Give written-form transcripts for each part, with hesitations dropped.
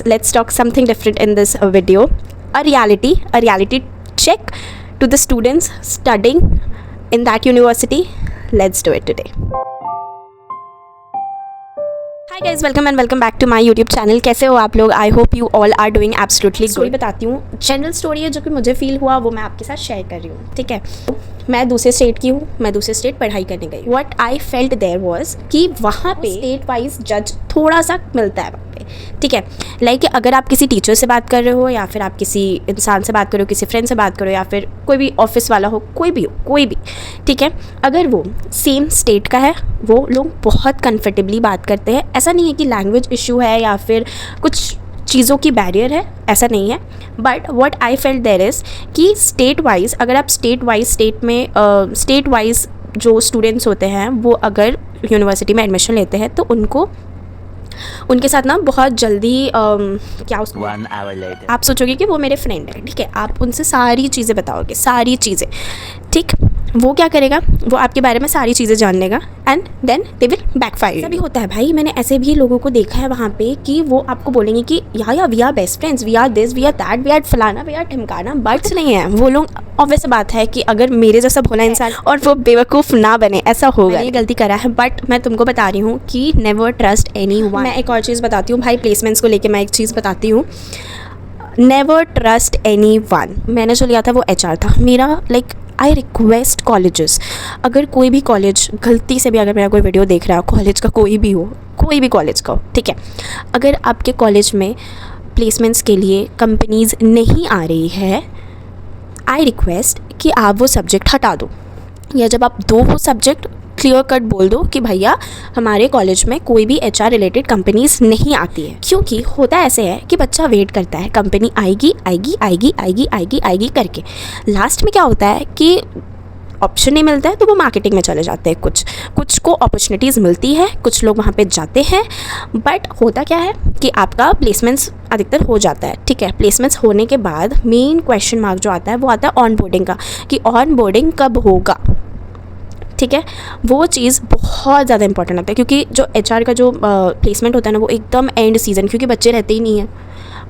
let's talk something different in this video. A reality check to the students studying in that university. Let's do it today. Hi guys, welcome back to my YouTube channel. कैसे हो आप लोग? I hope you all are doing absolutely good. Story बताती हूँ, general story है जो कि मुझे फील हुआ, वो मैं आपके साथ शेयर कर रही हूँ. ठीक है, मैं दूसरे स्टेट की हूँ, मैं दूसरे स्टेट पढ़ाई करने गई. What I felt there was कि वहाँ पे स्टेट वाइज जज थोड़ा सा मिलता है वहाँ पे. ठीक है, लाइक अगर आप किसी टीचर से बात कर रहे हो या फिर आप किसी इंसान से बात करो, किसी फ्रेंड से बात करो या फिर कोई भी ऑफिस वाला हो, कोई भी. ठीक है, अगर वो सेम स्टेट का है, वो लोग बहुत कंफर्टेबली बात करते हैं. ऐसा नहीं है कि लैंग्वेज इशू है या फिर कुछ चीज़ों की बैरियर है, ऐसा नहीं है. But what I felt there is कि स्टेट वाइज, अगर आप स्टेट वाइज जो स्टूडेंट्स होते हैं वो अगर यूनिवर्सिटी में एडमिशन लेते हैं तो उनके साथ ना बहुत जल्दी आप सोचोगे कि वो मेरे फ्रेंड है. ठीक है, आप उनसे सारी चीज़ें बताओगे, सारी चीज़ें. ठीक, वो क्या करेगा, वो आपके बारे में सारी चीज़ें जान लेगा and then they will backfire. ऐसा भी होता है भाई, मैंने ऐसे भी लोगों को देखा है वहाँ पे कि वो आपको बोलेंगे कि या we are best friends, we are this, we are that, we are फलाना, वी आर ठिमकाना. बट नहीं है वो लोग. ऑब्वियस बात है कि अगर मेरे जैसा भोला इंसान और वो बेवकूफ़ ना बने, ऐसा होगा. मैंने ये गलती करा है, बट मैं तुमको बता रही हूँ कि नेवर ट्रस्ट एनीवन. मैं एक और चीज़ बताती हूँ भाई, प्लेसमेंट्स को लेके मैं एक चीज़ बताती हूँ. Never trust anyone. मैंने जो लिया था वो HR था मेरा. लाइक आई रिक्वेस्ट कॉलेजेस, अगर कोई भी कॉलेज गलती से भी, अगर मेरा कोई वीडियो देख रहा है, कॉलेज का कोई भी कॉलेज का हो, ठीक है, अगर आपके कॉलेज में प्लेसमेंट्स के लिए कंपनीज़ नहीं आ रही है, आई रिक्वेस्ट कि आप वो सब्जेक्ट हटा दो, या जब आप दो वो सब्जेक्ट क्लियर कट बोल दो कि भैया हमारे कॉलेज में कोई भी HR रिलेटेड कंपनीज नहीं आती है. क्योंकि होता ऐसे है कि बच्चा वेट करता है, कंपनी आएगी करके. लास्ट में क्या होता है कि ऑप्शन नहीं मिलता है तो वो मार्केटिंग में चले जाते हैं. कुछ को अपॉर्चुनिटीज़ मिलती है, कुछ लोग वहाँ पे जाते हैं. बट होता क्या है कि आपका प्लेसमेंट्स अधिकतर हो जाता है. ठीक है, प्लेसमेंट्स होने के बाद मेन क्वेश्चन मार्क जो आता है वो आता है ऑन बोर्डिंग का, कि ऑन बोर्डिंग कब होगा. ठीक है, वो चीज़ बहुत ज़्यादा इंपॉर्टेंट लगता है, क्योंकि जो HR का जो प्लेसमेंट होता है ना, वो एकदम एंड सीज़न, क्योंकि बच्चे रहते ही नहीं हैं,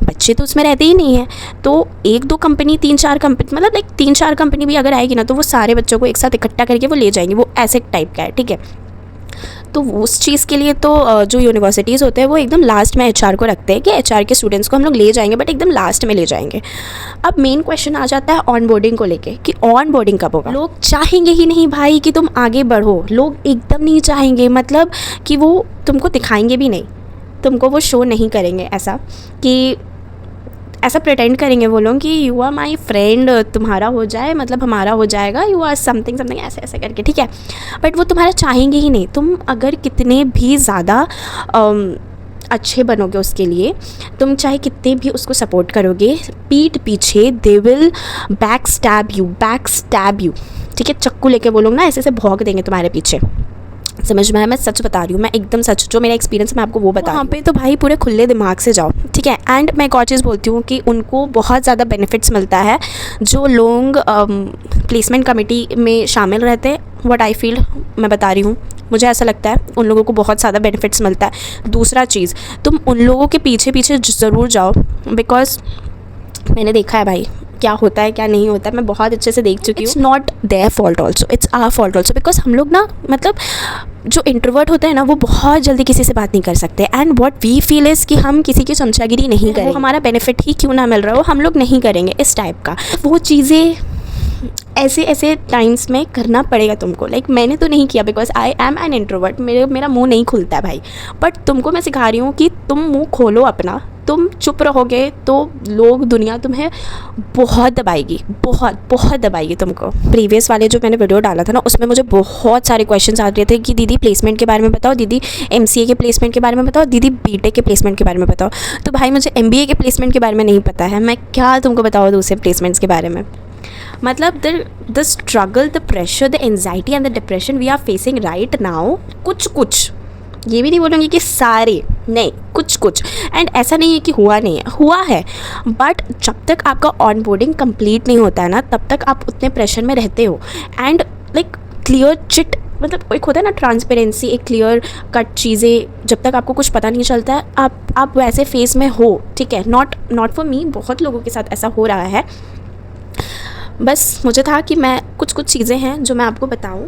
बच्चे तो उसमें रहते ही नहीं हैं. तो एक दो कंपनी, 3-4 कंपनी, मतलब लाइक 3-4 कंपनी भी अगर आएगी ना, तो वो सारे बच्चों को एक साथ इकट्ठा करके वो ले जाएंगे. वो ऐसे टाइप का है. ठीक है, तो उस चीज़ के लिए तो जो यूनिवर्सिटीज़ होते हैं वो एकदम लास्ट में HR को रखते हैं कि HR के स्टूडेंट्स को हम लोग ले जाएंगे, बट एकदम लास्ट में ले जाएंगे. अब मेन क्वेश्चन आ जाता है ऑन बोर्डिंग को लेके कि ऑन बोर्डिंग कब होगा. लोग चाहेंगे ही नहीं भाई कि तुम आगे बढ़ो. लोग एकदम नहीं चाहेंगे, मतलब कि वो तुमको दिखाएंगे भी नहीं, तुमको वो शो नहीं करेंगे ऐसा कि ऐसा प्रिटेंड करेंगे वो लोग कि यू आर माई फ्रेंड, तुम्हारा हो जाए मतलब हमारा हो जाएगा, यू आर समथिंग ऐसे करके. ठीक है, बट वो तुम्हारा चाहेंगे ही नहीं. तुम अगर कितने भी ज़्यादा अच्छे बनोगे उसके लिए, तुम चाहे कितने भी उसको सपोर्ट करोगे, पीठ पीछे they will back stab you. ठीक है, चक्कू लेके वो लोग ना ऐसे भौंक देंगे तुम्हारे पीछे. समझ में आया? मैं सच बता रही हूँ, मैं एकदम सच, जो मेरा एक्सपीरियंस मैं आपको वो बता रही हूँ. वहाँ पे तो भाई पूरे खुले दिमाग से जाओ. ठीक है, एंड मैं एक और चीज़ बोलती हूँ कि उनको बहुत ज़्यादा बेनिफिट्स मिलता है जो लोग प्लेसमेंट कमेटी में शामिल रहते हैं. व्हाट आई फील, मैं बता रही हूँ, मुझे ऐसा लगता है उन लोगों को बहुत ज़्यादा बेनिफिट्स मिलता है. दूसरा चीज़, तुम उन लोगों के पीछे ज़रूर जाओ, बिकॉज मैंने देखा है भाई क्या होता है क्या नहीं होता है, मैं बहुत अच्छे से देख चुकी हूँ. It's not their fault also, it's our fault also, because हम लोग ना, मतलब जो इंट्रोवर्ट होते हैं ना, वो बहुत जल्दी किसी से बात नहीं कर सकते. And what we feel is कि हम किसी की चमचागिरी नहीं करेंगे, वो हमारा बेनिफिट ही क्यों ना मिल रहा हो, हम लोग नहीं करेंगे इस टाइप का. वो चीज़ें ऐसे टाइम्स में करना पड़ेगा तुमको. लाइक मैंने तो नहीं किया, because I am an introvert, मेरा मुंह नहीं खुलता है भाई. बट तुमको मैं सिखा रही हूँ कि तुम मुंह खोलो अपना. तुम चुप रहोगे तो लोग, दुनिया तुम्हें बहुत दबाएगी तुमको. प्रीवियस वाले जो मैंने वीडियो डाला था ना, उसमें मुझे बहुत सारे क्वेश्चंस आ रहे थे कि दीदी प्लेसमेंट के बारे में बताओ, दीदी MCA के प्लेसमेंट के बारे में बताओ, दीदी BTech के प्लेसमेंट के बारे में बताओ. तो भाई मुझे MBA के प्लेसमेंट के बारे में नहीं पता है, मैं क्या तुमको बताऊँ दूसरे प्लेसमेंट्स के बारे में. मतलब the struggle, the pressure, the anxiety and the depression we are facing right now, कुछ ये भी नहीं बोलूँगी कि सारे, नहीं, कुछ. एंड ऐसा नहीं है कि हुआ नहीं है, हुआ है. बट जब तक आपका ऑन बोर्डिंग कंप्लीट नहीं होता है ना, तब तक आप उतने प्रेशर में रहते हो. एंड लाइक क्लियर चिट मतलब एक होता है ना ट्रांसपेरेंसी, एक क्लियर कट चीज़ें, जब तक आपको कुछ पता नहीं चलता है आप वैसे फेस में हो, ठीक है। नॉट फॉर मी, बहुत लोगों के साथ ऐसा हो रहा है। बस मुझे था कि मैं कुछ चीज़ें हैं जो मैं आपको बताऊं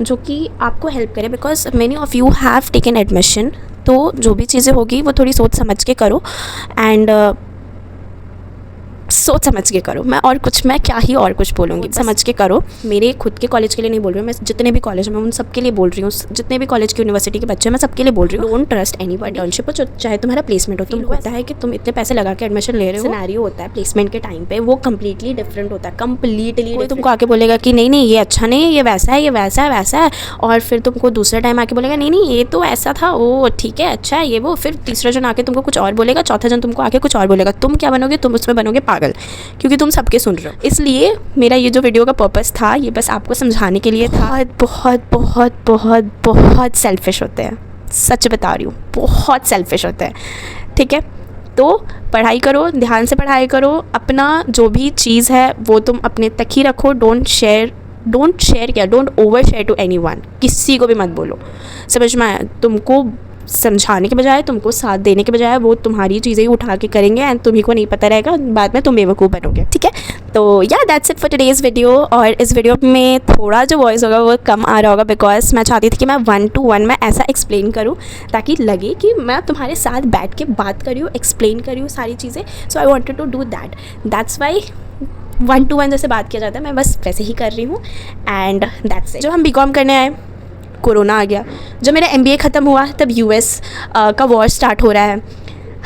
जो कि आपको हेल्प करे, because many of you have taken admission. तो जो भी चीज़ें होगी वो थोड़ी सोच समझ के करो, एंड सोच समझ के करो। मैं क्या ही और कुछ बोलूँगी, समझ के करो। मेरे खुद के कॉलेज के लिए नहीं बोल रही हूँ, मैं जितने भी कॉलेज में उन सबके लिए बोल रही हूँ, जितने भी कॉलेज की यूनिवर्सिटी के बच्चे हैं मैं सबके लिए बोल रही हूँ। Don't trust anybody. इंटर्नशिप हो चाहे तुम्हारा प्लेसमेंट हो, तुमको पता है कि तुम इतने पैसे लगा के एडमिशन ले रहे हो, सिनेरियो होता है प्लेसमेंट के टाइम पे वो कम्प्लीटली डिफरेंट होता है, कम्प्लीटली। कोई तुमको आके बोलेगा कि नहीं ये अच्छा नहीं है, ये वैसा है, ये वैसा है, और फिर तुमको दूसरे टाइम आके बोलेगा नहीं ये तो ऐसा था, वो ठीक है अच्छा है ये वो, फिर तीसरा जन आके तुमको कुछ और बोलेगा, चौथा जन तुमको आके कुछ और बोलेगा। तुम क्या बनोगे? तुम उसमें बनोगे पागल, क्योंकि तुम सबके सुन रहे हो। इसलिए मेरा ये जो वीडियो का पर्पस था ये बस आपको समझाने के लिए था। बहुत बहुत बहुत बहुत सेल्फिश होते हैं, सच बता रही हूँ, बहुत सेल्फिश होते हैं, ठीक है। तो पढ़ाई करो, ध्यान से पढ़ाई करो, अपना जो भी चीज़ है वो तुम अपने तक ही रखो। Don't over share to anyone, किसी को भी मत बोलो, समझ में आया? तुमको समझाने के बजाय, तुमको साथ देने के बजाय वो तुम्हारी चीज़ें ही उठा के करेंगे एंड तुम्ही को नहीं पता रहेगा, बाद में तुम बेवकूफ़ बनोगे, ठीक है। तो या that's it for today's video. और इस वीडियो में थोड़ा जो वॉइस होगा वो कम आ रहा होगा, बिकॉज मैं चाहती थी कि मैं 1 to 1 में ऐसा एक्सप्लेन करूँ ताकि लगे कि मैं तुम्हारे साथ बैठ के बात कर रही हूँ, एक्सप्लेन कर रही हूँ सारी चीज़ें। So I wanted to do that's why 1 to 1 जैसे बात किया जाता है, मैं बस वैसे ही कर रही हूँ। And that's it. जब हम BCom करने आए कोरोना आ गया, जब मेरा MBA ख़त्म हुआ तब US का वॉर स्टार्ट हो रहा है।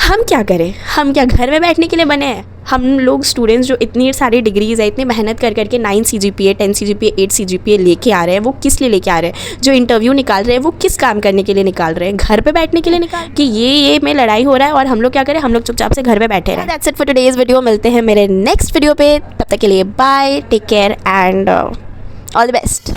हम क्या करें? हम क्या घर में बैठने के लिए बने हैं? हम लोग स्टूडेंट्स जो इतनी सारी डिग्रीज़ है, इतनी मेहनत कर करके 9 CGPA 10 CGPA 8 CGPA लेके आ रहे हैं, वो किस लिए लेके आ रहे हैं? जो इंटरव्यू निकाल रहे हैं वो किस काम करने के लिए निकाल रहे हैं? घर पे बैठने के लिए निकाल कि ये में लड़ाई हो रहा है और हम लोग क्या करें? हम लोग चुपचाप से घर पे बैठे रहें। That's it for today's video. मिलते हैं मेरे नेक्स्ट वीडियो पे, तब तक के लिए bye, take care and all the best.